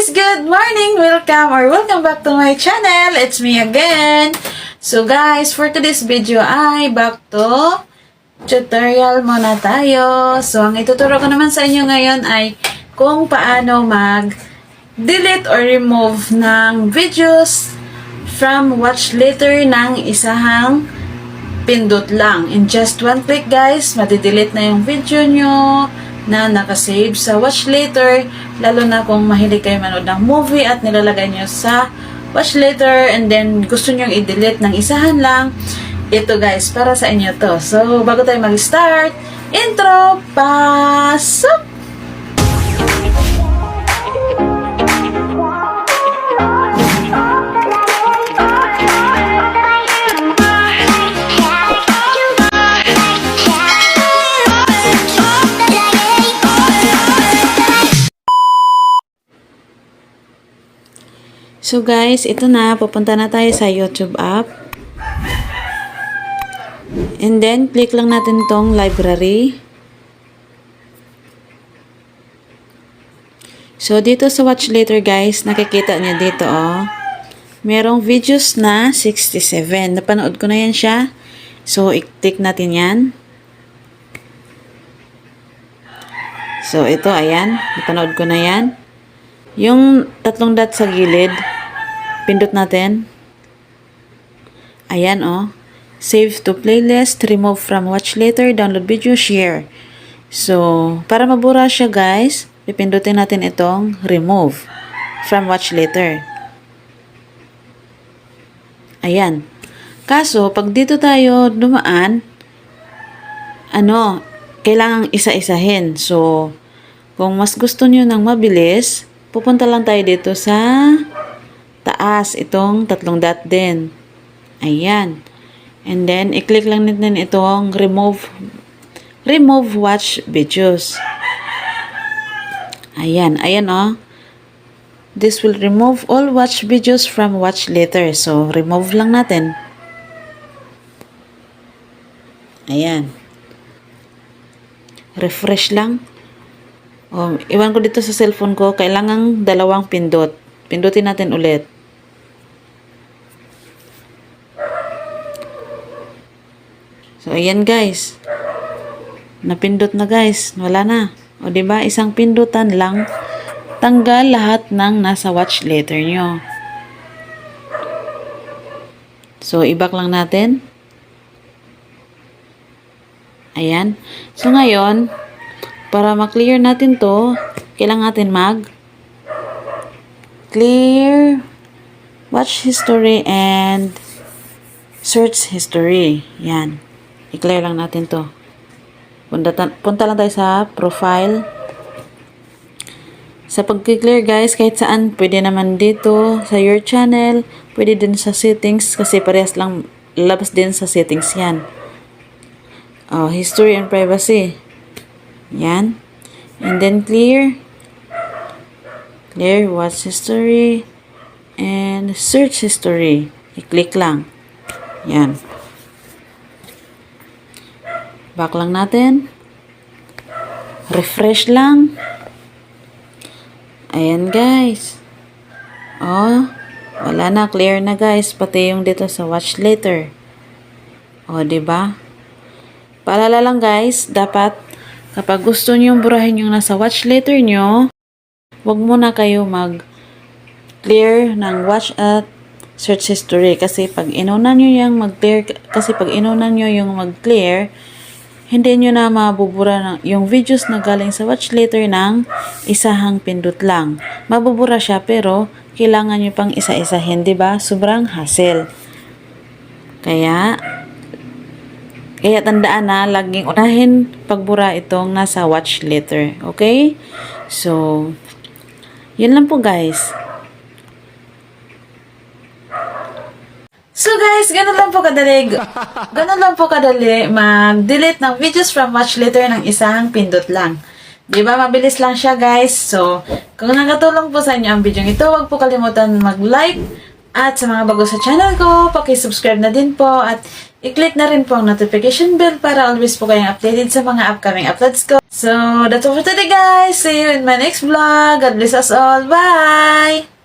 Good morning! Welcome back to my channel. It's me again. So guys, for today's video ay back to tutorial muna tayo. So ang ituturo ko naman sa inyo ngayon ay kung paano mag-delete or remove ng videos from watch later ng isang pindot lang. In just one click guys, madidelete na yung video nyo na nakasave sa watch later, lalo na kung mahilig kayo manood ng movie at nilalagay nyo sa watch later and then gusto nyo i-delete ng isahan lang. Ito guys, para sa inyo to. So, bago tayo mag-start, intro, pasok! So guys, ito na, pupunta na tayo sa YouTube app. And then, click lang natin tong library. So, dito sa watch later guys, nakikita niyo dito merong videos na 67. Napanood ko na yan siya. So, i-click natin yan. So, ito, ayan. Napanood ko na yan. Yung tatlong dot sa gilid, pindot natin. Ayan save to playlist, remove from watch later, download video, share. So, para mabura siya guys, pipindutin natin itong remove from watch later. Ayan. Kaso, pag dito tayo dumaan, kailangang isa-isahin. So, kung mas gusto nyo ng mabilis, pupunta lang tayo dito sa taas, itong tatlong dot din. Ayan. And then, i-click lang natin itong remove watch videos. Ayan. Ayan This will remove all watch videos from watch later. So, remove lang natin. Ayan. Refresh lang. Iwan ko dito sa cellphone ko. Kailangang dalawang pindot. Pindutin natin ulit. So, ayan guys. Napindot na guys. Wala na. O, diba? Isang pindutan lang. Tanggal lahat ng nasa watch later nyo. So, i-back lang natin. Ayan. So, ngayon, para ma-clear natin to, kailangan natin clear watch history and search history. Yan. I-clear lang natin to. Punta lang tayo sa profile. Sa pag-clear guys, kahit saan, pwede naman dito sa your channel, pwede din sa settings kasi parehas lang, labas din sa settings yan. History and privacy. Yan. And then clear watch history and search history. I-click lang. Yan. Back lang natin. Refresh lang. Ayan guys. Wala na. Clear na guys. Pati yung dito sa watch later. Diba? Paalala lang guys, dapat kapag gusto nyo burahin yung nasa watch later nyo, huwag muna kayo mag-clear ng watch at search history. Kasi pag inuna nyo yung mag-clear, hindi nyo na mabubura yung videos na galing sa watch later ng isahang pindot lang. Mabubura siya pero kailangan nyo pang isa-isahin, diba? Sobrang hassle. Kaya tandaan na, laging unahin pagbura itong nasa watch later. Okay? So, yun lang po guys. So guys, ganun lang po kadali mag-delete ng videos from watch later ng isang pindot lang. Diba? Mabilis lang siya guys. So, kung nakatulong po sa inyo ang video ito, huwag po kalimutan mag-like. At sa mga bago sa channel ko, paki-subscribe na din po at i-click na rin po ang notification bell para always po kayong updated sa mga upcoming uploads ko. So, that's all for today guys. See you in my next vlog. God bless us all. Bye!